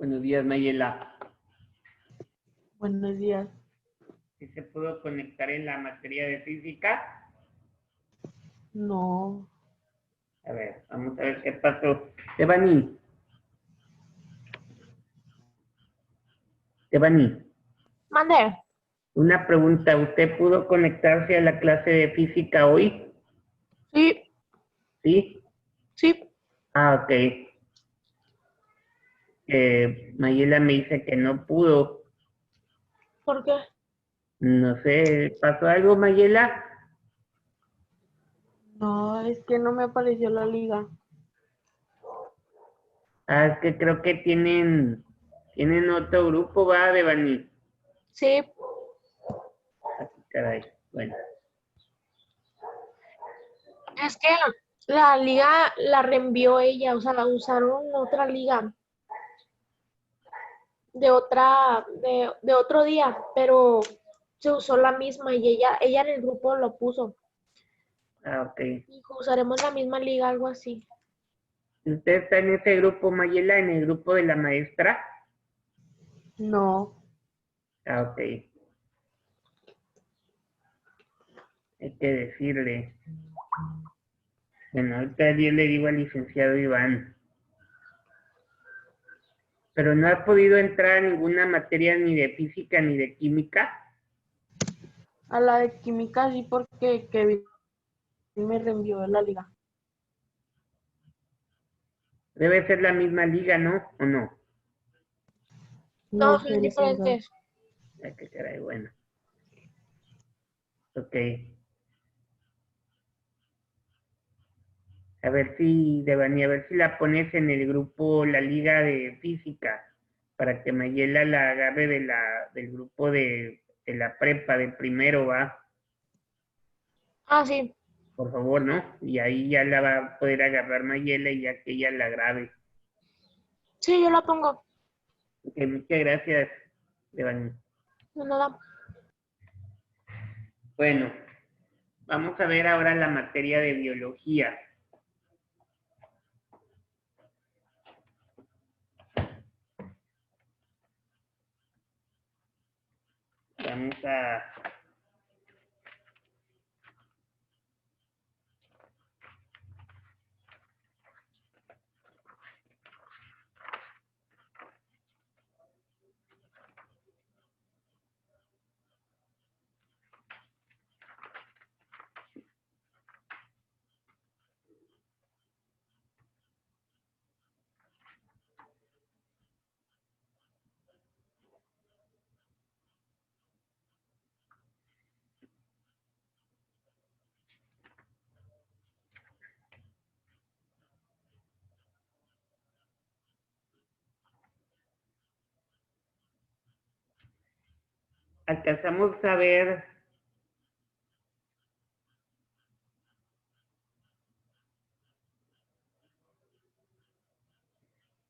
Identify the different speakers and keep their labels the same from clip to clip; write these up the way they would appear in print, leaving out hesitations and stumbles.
Speaker 1: Buenos días, Mayela.
Speaker 2: Buenos días.
Speaker 1: ¿Sí se pudo conectar en la materia de física?
Speaker 2: No.
Speaker 1: A ver, vamos a ver qué pasó. Devani.
Speaker 2: Mande.
Speaker 1: Una pregunta. ¿Usted pudo conectarse a la clase de física hoy?
Speaker 2: Sí,
Speaker 1: ¿Sí?
Speaker 2: sí.
Speaker 1: Ah, ok. Mayela me dice que no pudo.
Speaker 2: ¿Por qué?
Speaker 1: No sé, ¿pasó algo, Mayela?
Speaker 2: No, es que no me apareció la liga.
Speaker 1: Ah, es que creo que tienen otro grupo, ¿va, Devani?
Speaker 2: Sí.
Speaker 1: Ah, caray. Bueno.
Speaker 2: Es que la liga la reenvió ella, o sea, la usaron otra liga de otro día, pero se usó la misma y ella en el grupo lo puso.
Speaker 1: Ah, ok.
Speaker 2: Dijo, usaremos la misma liga, algo así.
Speaker 1: ¿Usted está en ese grupo, Mayela, en el grupo de la maestra?
Speaker 2: No.
Speaker 1: Ah, ok. Hay que decirle. Bueno, ahorita yo le digo al licenciado Iván. Pero no ha podido entrar a ninguna materia ni de física ni de química.
Speaker 2: A la de química sí, porque Kevin me reenvió la liga.
Speaker 1: Debe ser la misma liga, ¿no? ¿O no?
Speaker 2: No, son diferentes.
Speaker 1: Ay, qué caray, bueno. Ok. A ver si, Devani, a ver si la pones en el grupo, la liga de física, para que Mayela la agarre del grupo de la prepa, de primero, ¿va?
Speaker 2: Ah, sí.
Speaker 1: Por favor, ¿no? Y ahí ya la va a poder agarrar Mayela y ya que ella la grabe.
Speaker 2: Sí, yo la pongo.
Speaker 1: Ok, muchas gracias, Devani.
Speaker 2: De nada.
Speaker 1: Bueno, vamos a ver ahora la materia de biología. Vamos a... Alcanzamos a ver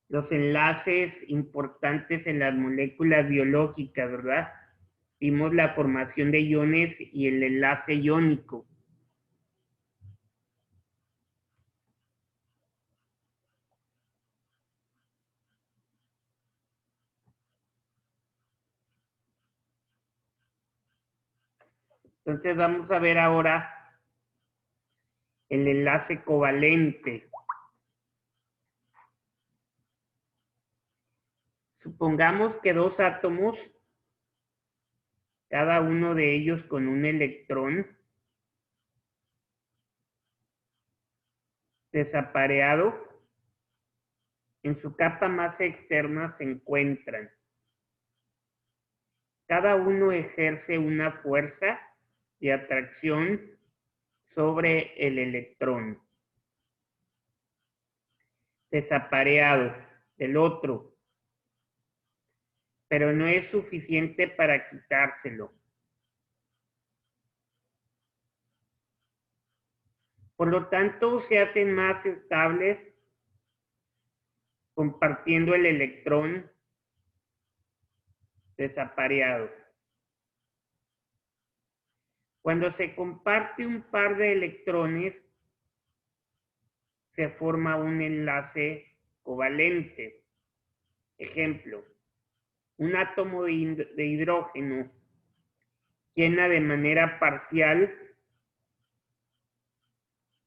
Speaker 1: los enlaces importantes en las moléculas biológicas, ¿verdad? Vimos la formación de iones y el enlace iónico. Entonces vamos a ver ahora el enlace covalente. Supongamos que dos átomos, cada uno de ellos con un electrón desapareado, en su capa más externa se encuentran. Cada uno ejerce una fuerza de atracción sobre el electrón desapareado del otro, pero no es suficiente para quitárselo. Por lo tanto, se hacen más estables compartiendo el electrón desapareado. Cuando se comparte un par de electrones, se forma un enlace covalente. Ejemplo, un átomo de hidrógeno llena de manera parcial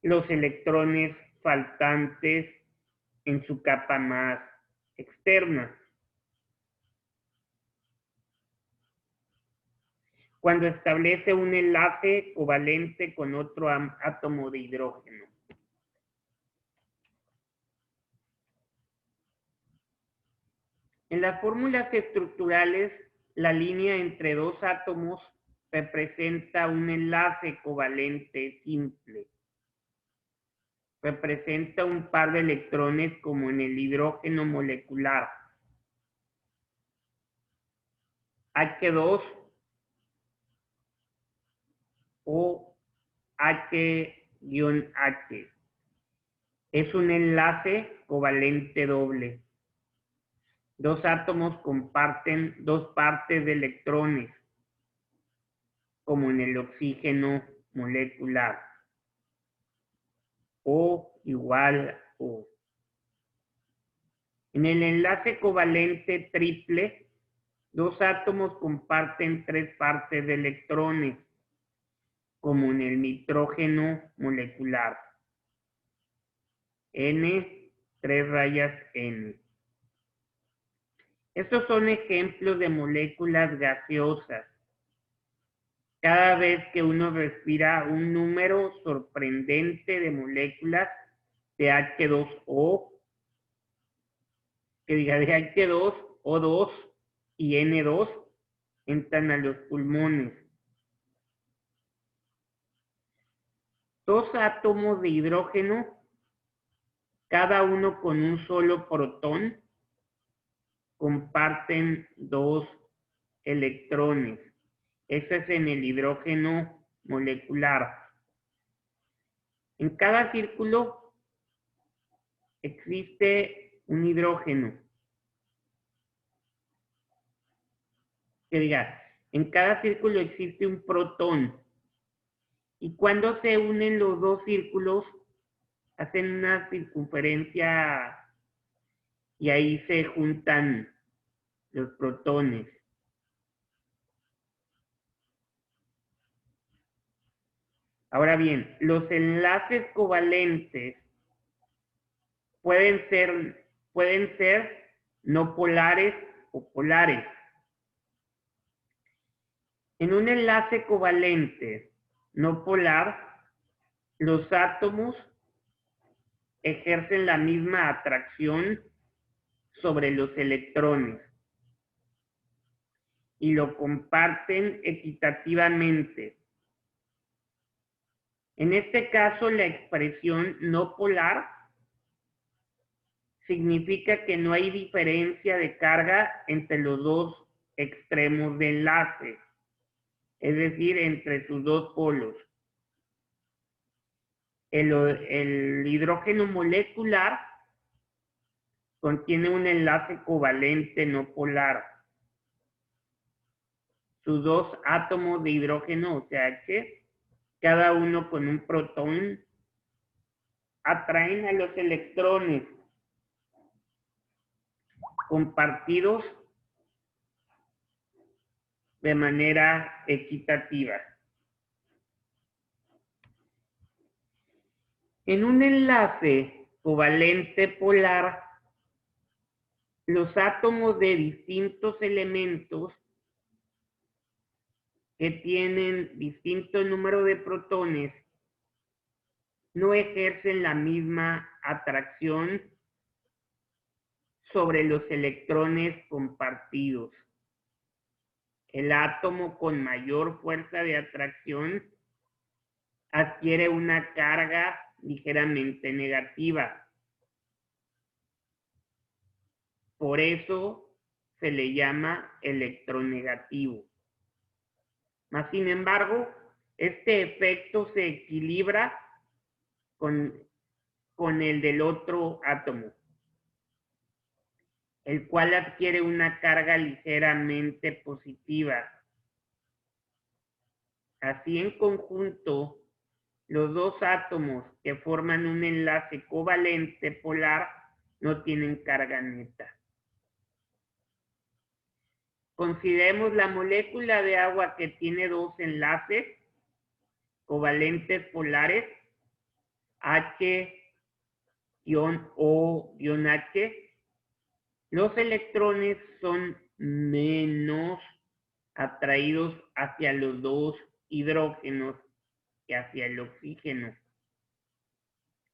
Speaker 1: los electrones faltantes en su capa más externa. Cuando establece un enlace covalente con otro átomo de hidrógeno. En las fórmulas estructurales, la línea entre dos átomos representa un enlace covalente simple. Representa un par de electrones como en el hidrógeno molecular. H2 o H-H. Es un enlace covalente doble. Dos átomos comparten dos partes de electrones, como en el oxígeno molecular. O igual O. En el enlace covalente triple, dos átomos comparten tres partes de electrones, como en el nitrógeno molecular. N, 3 rayas N. Estos son ejemplos de moléculas gaseosas. Cada vez que uno respira un número sorprendente de moléculas de H2O, que diga de H2, O2 y N2, entran a los pulmones. Dos átomos de hidrógeno, cada uno con un solo protón, comparten dos electrones. Eso es en el hidrógeno molecular. En cada círculo existe un hidrógeno. Que diga, en cada círculo existe un protón. Y cuando se unen los dos círculos, hacen una circunferencia y ahí se juntan los protones. Ahora bien, los enlaces covalentes pueden ser no polares o polares. En un enlace covalente no polar, los átomos ejercen la misma atracción sobre los electrones y lo comparten equitativamente. En este caso, la expresión no polar significa que no hay diferencia de carga entre los dos extremos de enlace, es decir, entre sus dos polos. El hidrógeno molecular contiene un enlace covalente no polar. Sus dos átomos de hidrógeno, o sea, H, cada uno con un protón, atraen a los electrones compartidos de manera equitativa. En un enlace covalente polar, los átomos de distintos elementos que tienen distinto número de protones no ejercen la misma atracción sobre los electrones compartidos. El átomo con mayor fuerza de atracción adquiere una carga ligeramente negativa. Por eso se le llama electronegativo. Mas, sin embargo, este efecto se equilibra con el del otro átomo, el cual adquiere una carga ligeramente positiva. Así, en conjunto, los dos átomos que forman un enlace covalente polar no tienen carga neta. Consideremos la molécula de agua que tiene dos enlaces covalentes polares, H-O-H. Los electrones son menos atraídos hacia los dos hidrógenos que hacia el oxígeno,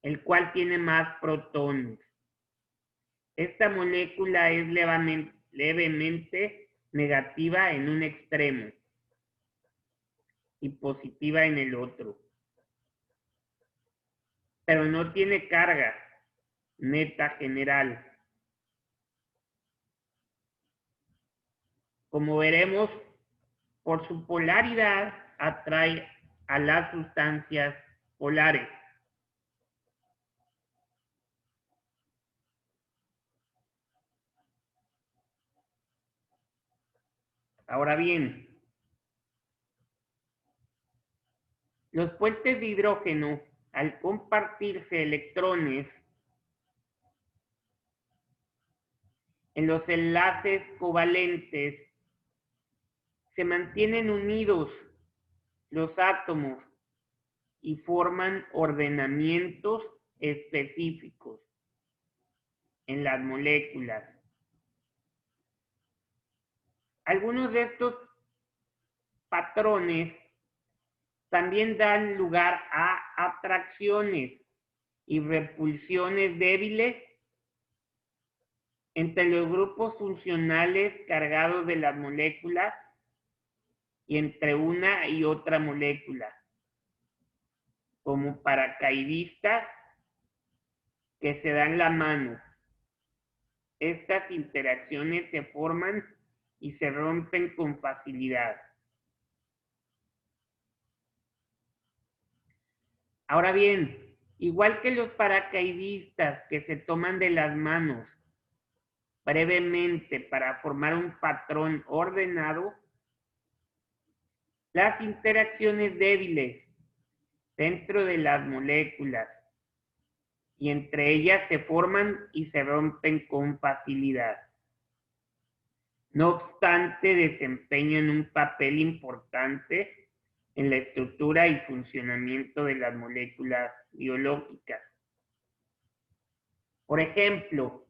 Speaker 1: el cual tiene más protones. Esta molécula es levemente negativa en un extremo y positiva en el otro, pero no tiene carga neta general. Como veremos, por su polaridad atrae a las sustancias polares. Ahora bien, los puentes de hidrógeno, al compartirse electrones en los enlaces covalentes, se mantienen unidos los átomos y forman ordenamientos específicos en las moléculas. Algunos de estos patrones también dan lugar a atracciones y repulsiones débiles entre los grupos funcionales cargados de las moléculas y entre una y otra molécula, como paracaidistas que se dan la mano. Estas interacciones se forman y se rompen con facilidad. Ahora bien, igual que los paracaidistas que se toman de las manos brevemente para formar un patrón ordenado, las interacciones débiles dentro de las moléculas y entre ellas se forman y se rompen con facilidad. No obstante, desempeñan un papel importante en la estructura y funcionamiento de las moléculas biológicas. Por ejemplo,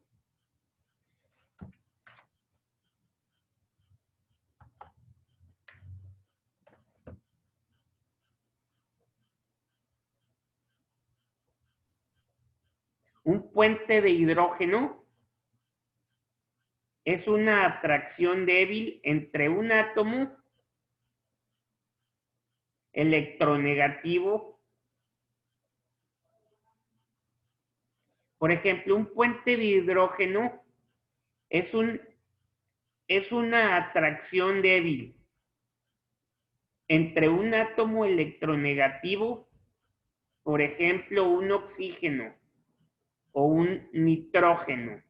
Speaker 1: un puente de hidrógeno es una atracción débil entre un átomo electronegativo. Por ejemplo, un puente de hidrógeno es una atracción débil entre un átomo electronegativo, por ejemplo, un oxígeno o un nitrógeno,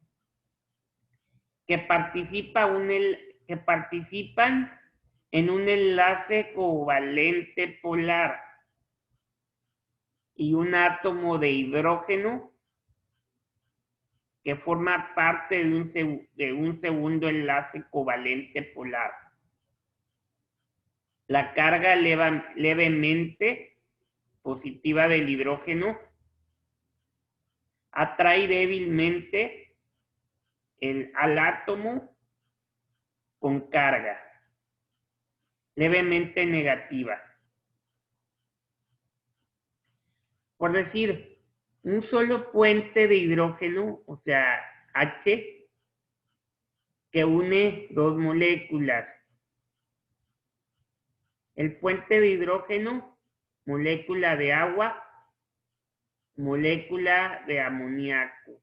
Speaker 1: que participan en un enlace covalente polar, y un átomo de hidrógeno que forma parte de un segundo enlace covalente polar. La carga levemente positiva del hidrógeno atrae débilmente al átomo con carga levemente negativa. Por decir, un solo puente de hidrógeno, o sea, H, que une dos moléculas. El puente de hidrógeno, molécula de agua, molécula de amoníaco.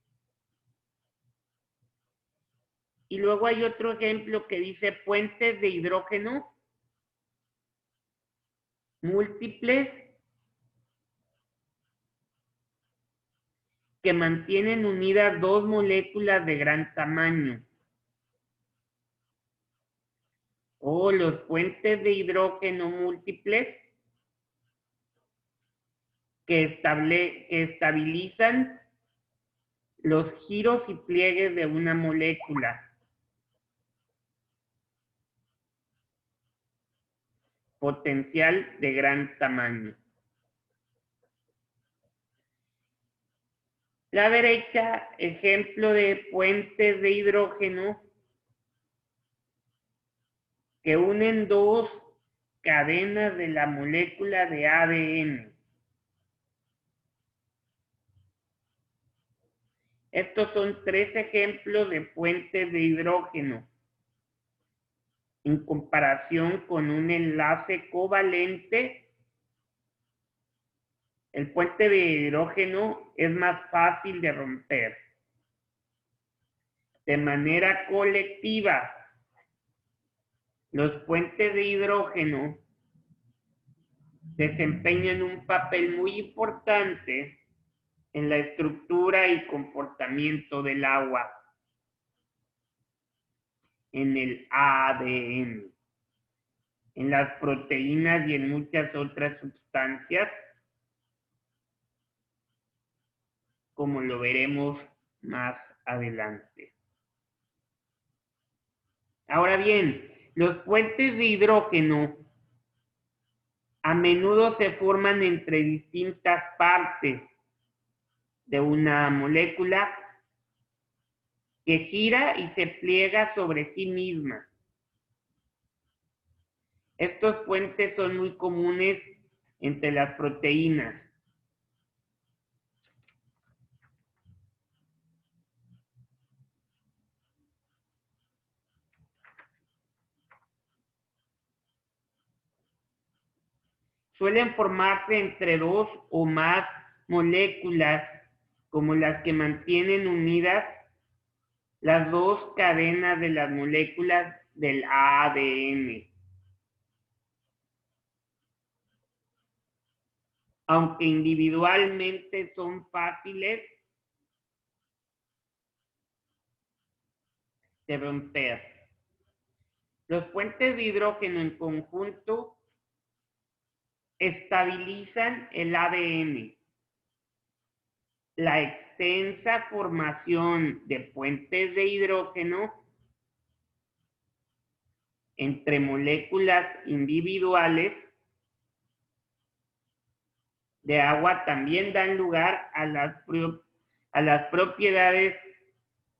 Speaker 1: Y luego hay otro ejemplo que dice puentes de hidrógeno múltiples que mantienen unidas dos moléculas de gran tamaño. O los puentes de hidrógeno múltiples que estabilizan los giros y pliegues de una molécula. potencial de gran tamaño. La derecha, ejemplo de puentes de hidrógeno que unen dos cadenas de la molécula de ADN. Estos son 3 ejemplos de puentes de hidrógeno en comparación con un enlace covalente. El puente de hidrógeno es más fácil de romper. De manera colectiva, los puentes de hidrógeno desempeñan un papel muy importante en la estructura y comportamiento del agua, en el ADN, en las proteínas y en muchas otras sustancias, como lo veremos más adelante. Ahora bien, los puentes de hidrógeno a menudo se forman entre distintas partes de una molécula que gira y se pliega sobre sí misma. Estos puentes son muy comunes entre las proteínas. Suelen formarse entre 2 o más moléculas, como las que mantienen unidas las 2 cadenas de las moléculas del ADN. Aunque individualmente son fáciles de romper. Los puentes de hidrógeno en conjunto estabilizan el ADN. La extensa formación de puentes de hidrógeno entre moléculas individuales de agua también dan lugar a las propiedades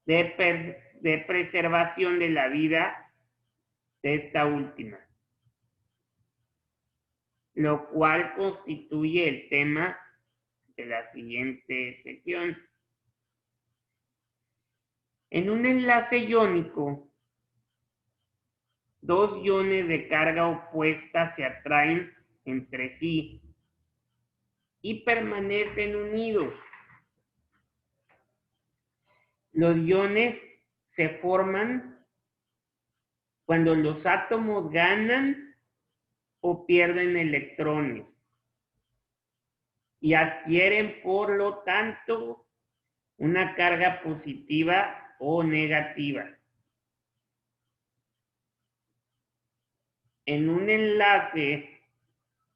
Speaker 1: de preservación de la vida de esta última, lo cual constituye el tema de la siguiente sección. En un enlace iónico, 2 iones de carga opuesta se atraen entre sí y permanecen unidos. Los iones se forman cuando los átomos ganan o pierden electrones y adquieren, por lo tanto, una carga positiva o negativa. En un enlace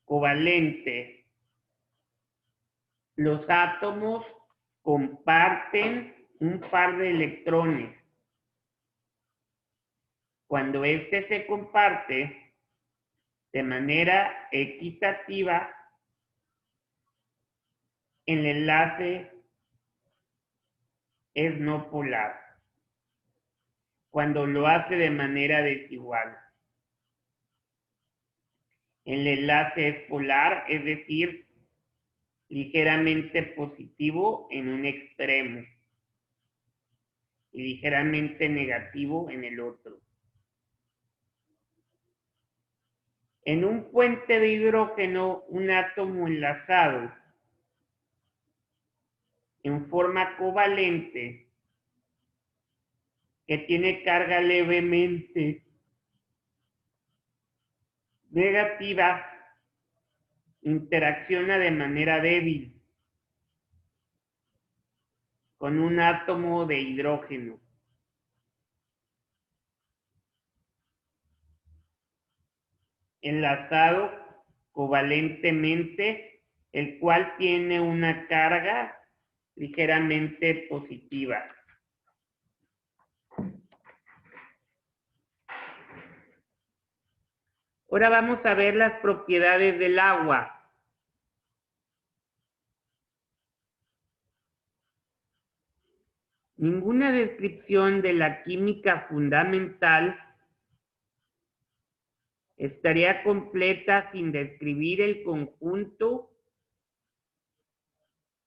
Speaker 1: covalente, los átomos comparten un par de electrones. Cuando este se comparte de manera equitativa, el enlace es no polar. Cuando lo hace de manera desigual, el enlace es polar, es decir, ligeramente positivo en un extremo y ligeramente negativo en el otro. En un puente de hidrógeno, un átomo enlazado en forma covalente que tiene carga levemente negativa interacciona de manera débil con un átomo de hidrógeno. Enlazado covalentemente, el cual tiene una carga ligeramente positiva. Ahora vamos a ver las propiedades del agua. Ninguna descripción de la química fundamental estaría completa sin describir el conjunto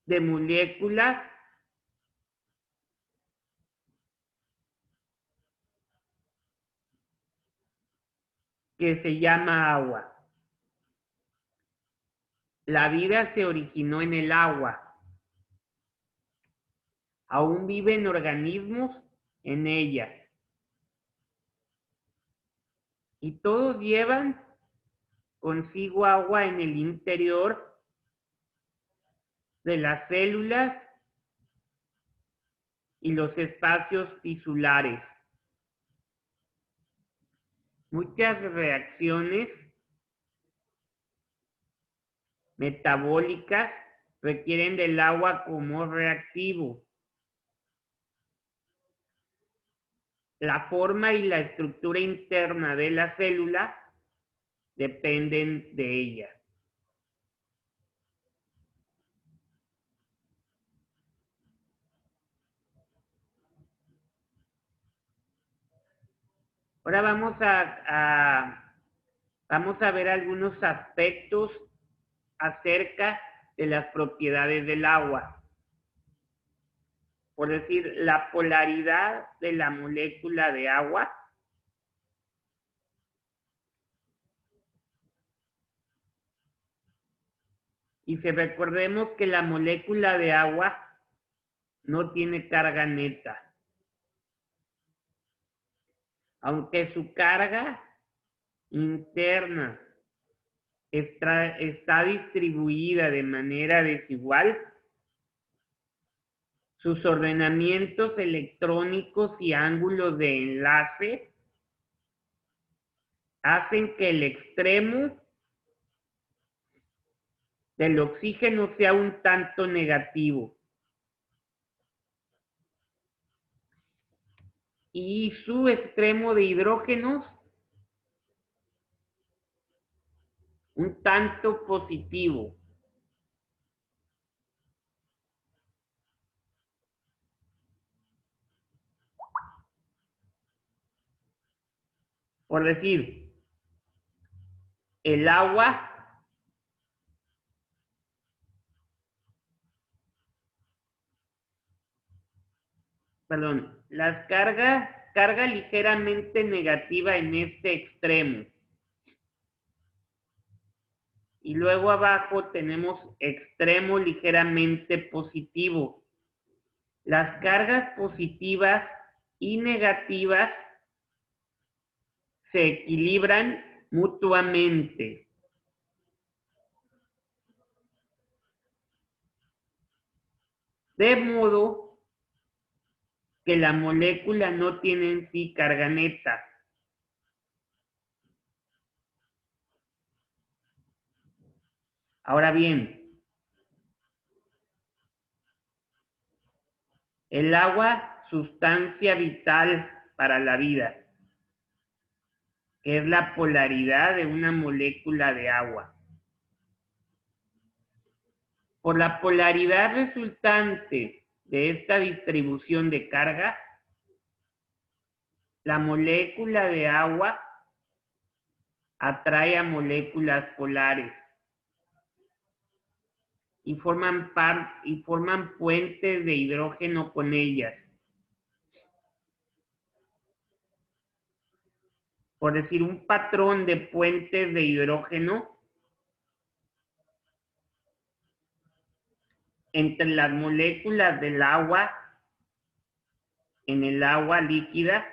Speaker 1: de moléculas que se llama agua. La vida se originó en el agua. Aún viven organismos en ella. Y todos llevan consigo agua en el interior de las células y los espacios tisulares. Muchas reacciones metabólicas requieren del agua como reactivo. La forma y la estructura interna de la célula dependen de ella. Ahora vamos a ver algunos aspectos acerca de las propiedades del agua. Por decir, la polaridad de la molécula de agua y si recordemos que la molécula de agua no tiene carga neta. Aunque su carga interna está distribuida de manera desigual, sus ordenamientos electrónicos y ángulos de enlace hacen que el extremo del oxígeno sea un tanto negativo. Y su extremo de hidrógenos un tanto positivo. Por decir, el agua las carga ligeramente negativa en este extremo. Y luego abajo tenemos extremo ligeramente positivo. Las cargas positivas y negativas se equilibran mutuamente. De modo que la molécula no tiene en sí carga neta. Ahora bien, el agua, sustancia vital para la vida, que es la polaridad de una molécula de agua. Por la polaridad resultante de esta distribución de carga, la molécula de agua atrae a moléculas polares y forman puentes de hidrógeno con ellas. Por decir, un patrón de puentes de hidrógeno entre las moléculas del agua en el agua líquida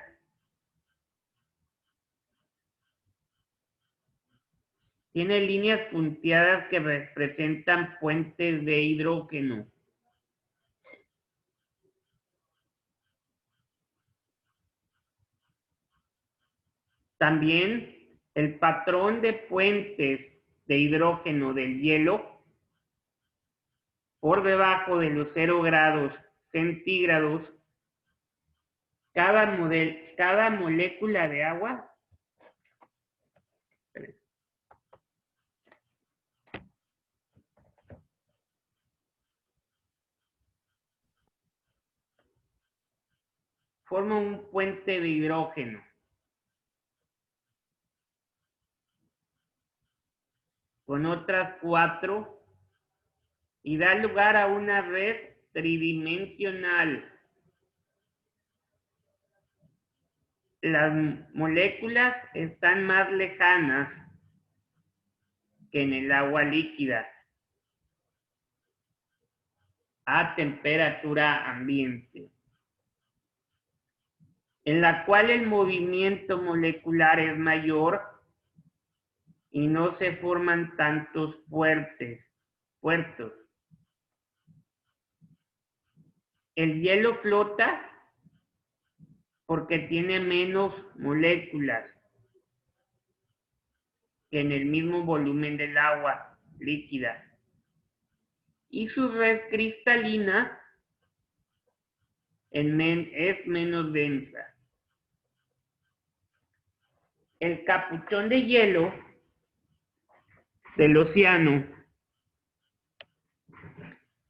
Speaker 1: tiene líneas punteadas que representan puentes de hidrógeno. También el patrón de puentes de hidrógeno del hielo por debajo de los 0 grados centígrados, cada molécula de agua forma un puente de hidrógeno. Con otras 4 y da lugar a una red tridimensional. Las moléculas están más lejanas que en el agua líquida a temperatura ambiente, en la cual el movimiento molecular es mayor y no se forman tantos puertos. El hielo flota porque tiene menos moléculas que en el mismo volumen del agua líquida. Y su red cristalina es menos densa. El capuchón de hielo del océano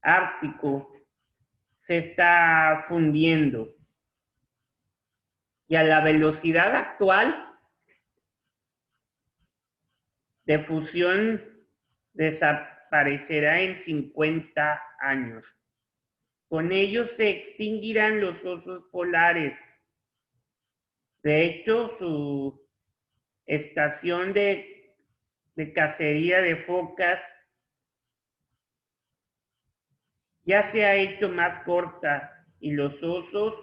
Speaker 1: ártico se está fundiendo y a la velocidad actual de fusión desaparecerá en 50 años. Con ello se extinguirán los osos polares. De hecho, su estación de cacería de focas ya se ha hecho más corta y los osos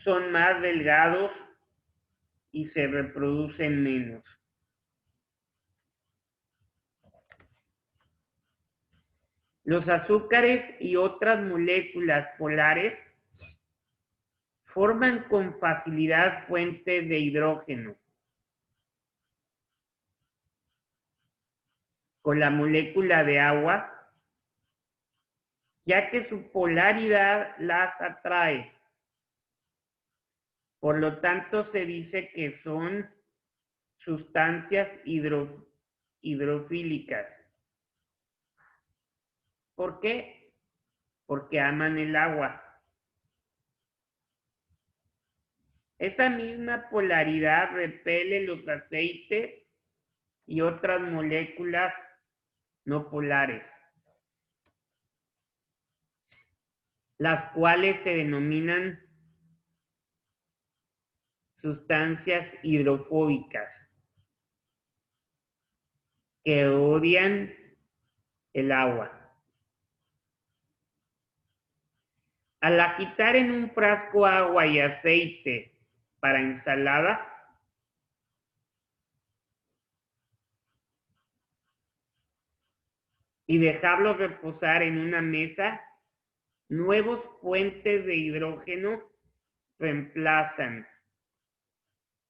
Speaker 1: son más delgados y se reproducen menos. Los azúcares y otras moléculas polares forman con facilidad fuentes de hidrógeno. Con la molécula de agua, ya que su polaridad las atrae. Por lo tanto, se dice que son sustancias hidrofílicas. ¿Por qué? Porque aman el agua. Esa misma polaridad repele los aceites y otras moléculas no polares, las cuales se denominan sustancias hidrofóbicas, que odian el agua. Al agitar en un frasco agua y aceite para ensalada, y dejarlo reposar en una mesa, nuevos puentes de hidrógeno reemplazan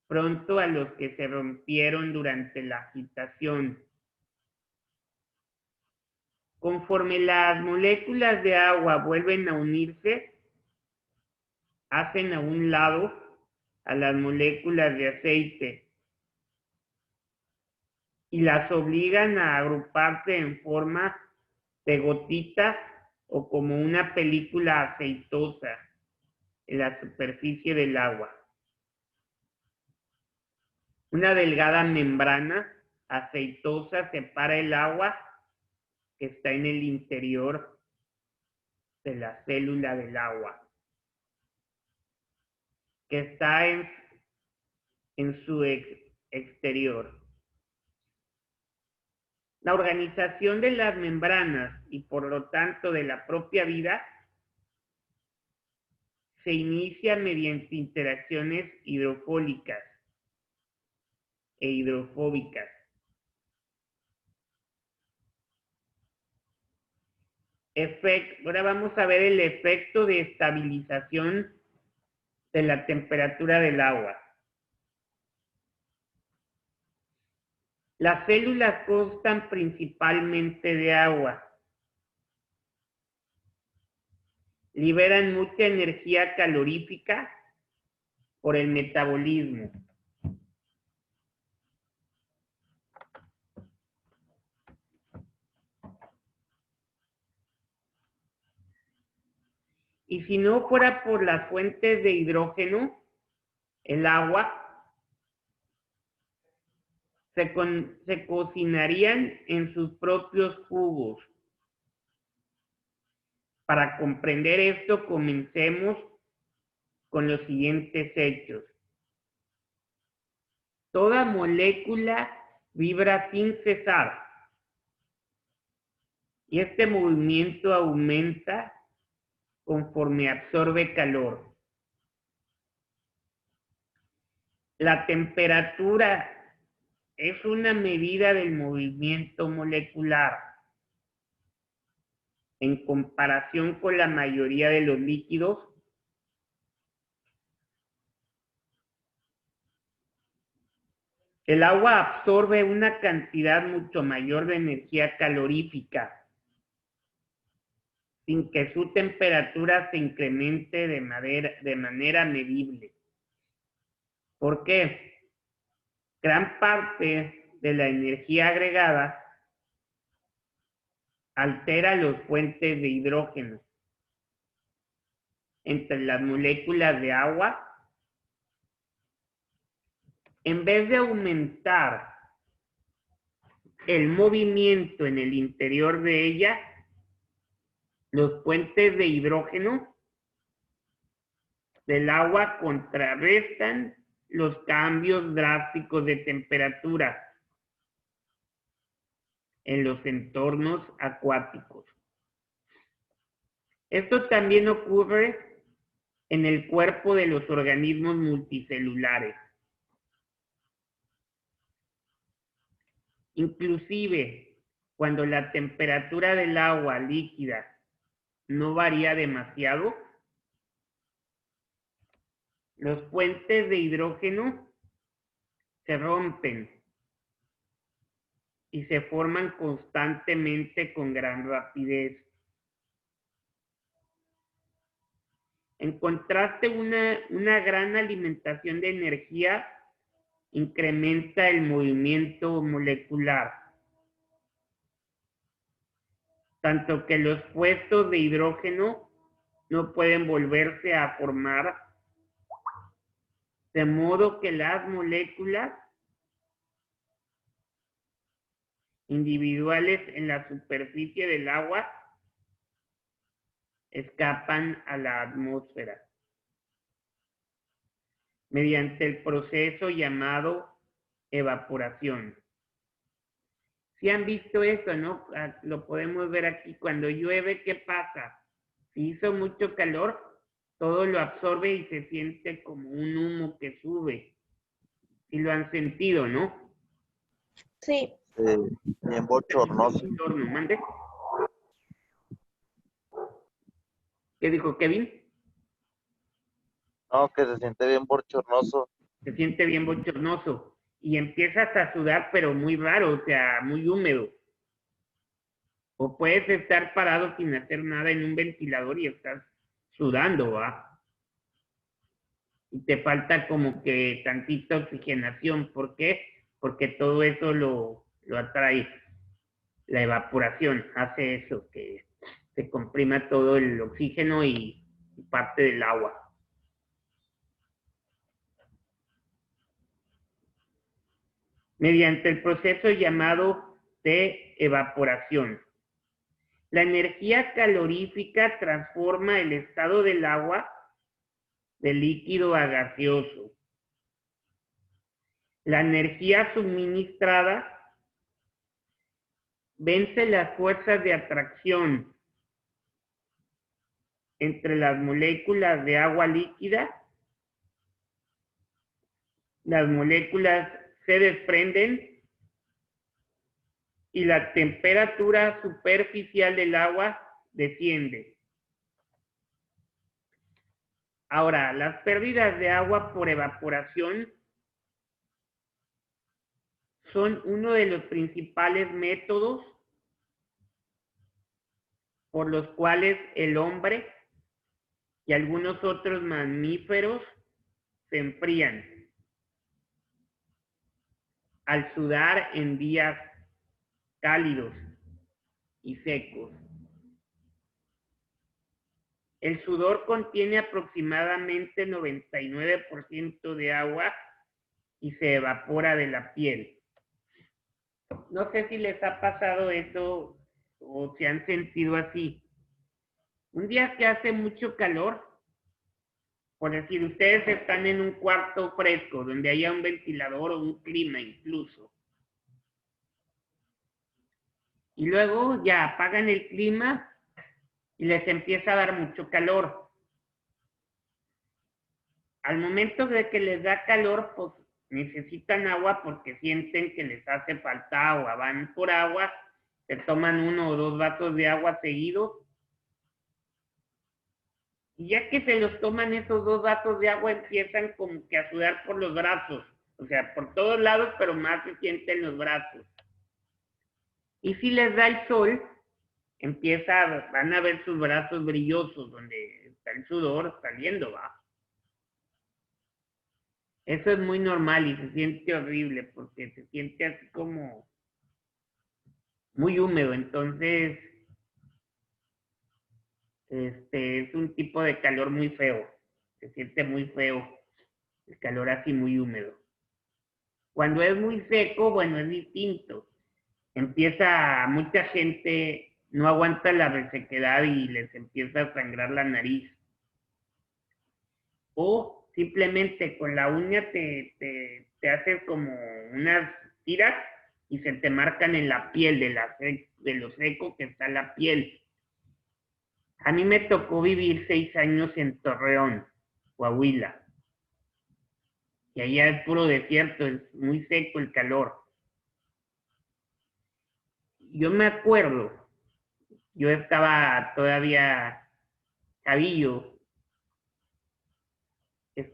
Speaker 1: pronto a los que se rompieron durante la agitación. Conforme las moléculas de agua vuelven a unirse, hacen a un lado a las moléculas de aceite y las obligan a agruparse en forma de gotitas o como una película aceitosa en la superficie del agua. Una delgada membrana aceitosa separa el agua que está en el interior de la célula del agua, que está en su exterior. La organización de las membranas y por lo tanto de la propia vida se inicia mediante interacciones hidrofólicas e hidrofóbicas. Ahora vamos a ver el efecto de estabilización de la temperatura del agua. Las células constan principalmente de agua. Liberan mucha energía calorífica por el metabolismo. Y si no fuera por las fuentes de hidrógeno, el agua, se cocinarían en sus propios jugos. Para comprender esto, comencemos con los siguientes hechos. Toda molécula vibra sin cesar y este movimiento aumenta conforme absorbe calor. La temperatura es una medida del movimiento molecular en comparación con la mayoría de los líquidos. El agua absorbe una cantidad mucho mayor de energía calorífica sin que su temperatura se incremente de manera medible. ¿Por qué? Gran parte de la energía agregada altera los puentes de hidrógeno entre las moléculas de agua. En vez de aumentar el movimiento en el interior de ella, los puentes de hidrógeno del agua contrarrestan los cambios drásticos de temperatura en los entornos acuáticos. Esto también ocurre en el cuerpo de los organismos multicelulares. Inclusive, cuando la temperatura del agua líquida no varía demasiado, los puentes de hidrógeno se rompen y se forman constantemente con gran rapidez. En contraste, una gran alimentación de energía incrementa el movimiento molecular, tanto que los puestos de hidrógeno no pueden volverse a formar, de modo que las moléculas individuales en la superficie del agua escapan a la atmósfera mediante el proceso llamado evaporación. Si han visto eso, ¿no? Lo podemos ver aquí. Cuando llueve, ¿qué pasa? Si hizo mucho calor, todo lo absorbe y se siente como un humo que sube. Si lo han sentido, ¿no?
Speaker 2: Sí.
Speaker 3: Bien bochornoso.
Speaker 1: ¿Mande? ¿Qué dijo Kevin?
Speaker 3: No, que se siente bien bochornoso.
Speaker 1: Se siente bien bochornoso. Y empiezas a sudar, pero muy raro, o sea, muy húmedo. O puedes estar parado sin hacer nada en un ventilador y estás sudando, ¿va? Y te falta como que tantita oxigenación. ¿Por qué? Porque todo eso lo atrae. La evaporación hace eso, que se comprima todo el oxígeno y parte del agua. Mediante el proceso llamado de evaporación. La energía calorífica transforma el estado del agua de líquido a gaseoso. La energía suministrada vence las fuerzas de atracción entre las moléculas de agua líquida. Las moléculas se desprenden y la temperatura superficial del agua desciende. Ahora, las pérdidas de agua por evaporación son uno de los principales métodos por los cuales el hombre y algunos otros mamíferos se enfrían al sudar en días cálidos y secos. El sudor contiene aproximadamente 99% de agua y se evapora de la piel. No sé si les ha pasado eso o se han sentido así. Un día que hace mucho calor, por decir, ustedes están en un cuarto fresco, donde haya un ventilador o un clima incluso. Y luego ya apagan el clima y les empieza a dar mucho calor. Al momento de que les da calor, pues necesitan agua porque sienten que les hace falta agua. Van por agua, se toman 1 o 2 vasos de agua seguidos. Y ya que se los toman esos 2 vasos de agua, empiezan como que a sudar por los brazos. O sea, por todos lados, pero más se sienten los brazos. Y si les da el sol, van a ver sus brazos brillosos, donde está el sudor saliendo, ¿va? Eso es muy normal y se siente horrible, porque se siente así como muy húmedo. Entonces, es un tipo de calor muy feo. Se siente muy feo, el calor así muy húmedo. Cuando es muy seco, bueno, es distinto. Mucha gente no aguanta la resequedad y les empieza a sangrar la nariz. O simplemente con la uña te haces como unas tiras y se te marcan en la piel de lo seco que está la piel. A mí me tocó vivir 6 años en Torreón, Coahuila. Y allá es puro desierto, es muy seco el calor. Yo me acuerdo, yo estaba todavía chavillo.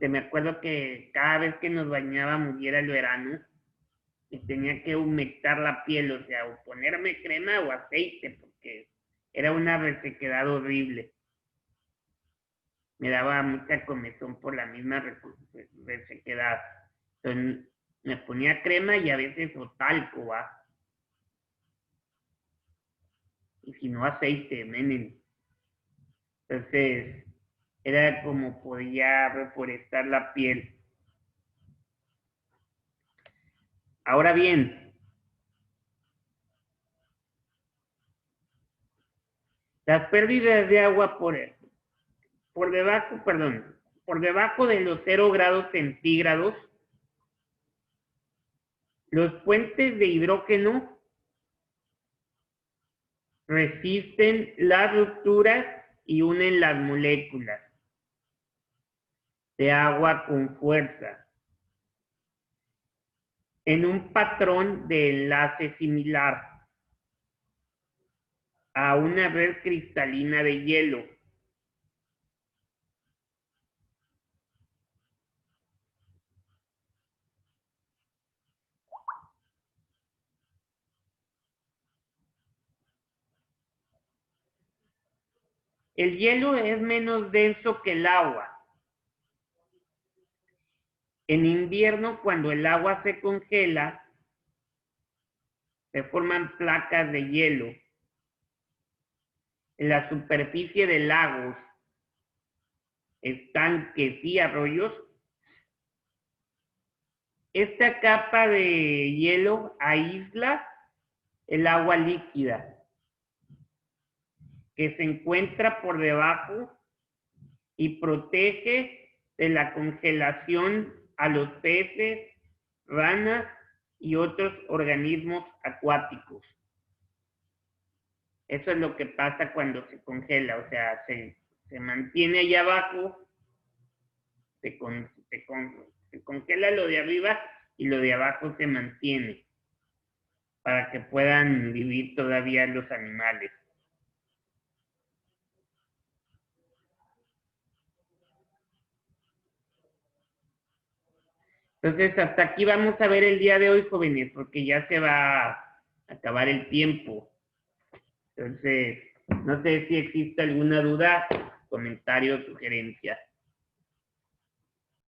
Speaker 1: Me acuerdo que cada vez que nos bañábamos y era el verano, y tenía que humectar la piel, o sea, o ponerme crema o aceite, porque era una resequedad horrible. Me daba mucha comezón por la misma resequedad. Entonces, me ponía crema y a veces o talco, ¿va? Y si no, aceite, menen. Entonces, era como podía reforestar la piel. Ahora bien, las pérdidas de agua por debajo de los 0 grados centígrados, los puentes de hidrógeno resisten las rupturas y unen las moléculas de agua con fuerza en un patrón de enlace similar a una red cristalina de hielo. El hielo es menos denso que el agua. En invierno, cuando el agua se congela, se forman placas de hielo en la superficie de lagos, estanques y arroyos. Esta capa de hielo aísla el agua líquida que se encuentra por debajo y protege de la congelación a los peces, ranas y otros organismos acuáticos. Eso es lo que pasa cuando se congela, o sea, se mantiene allá abajo, se congela lo de arriba y lo de abajo se mantiene para que puedan vivir todavía los animales. Entonces, hasta aquí vamos a ver el día de hoy, jóvenes, porque ya se va a acabar el tiempo. Entonces, no sé si existe alguna duda, comentario, sugerencia.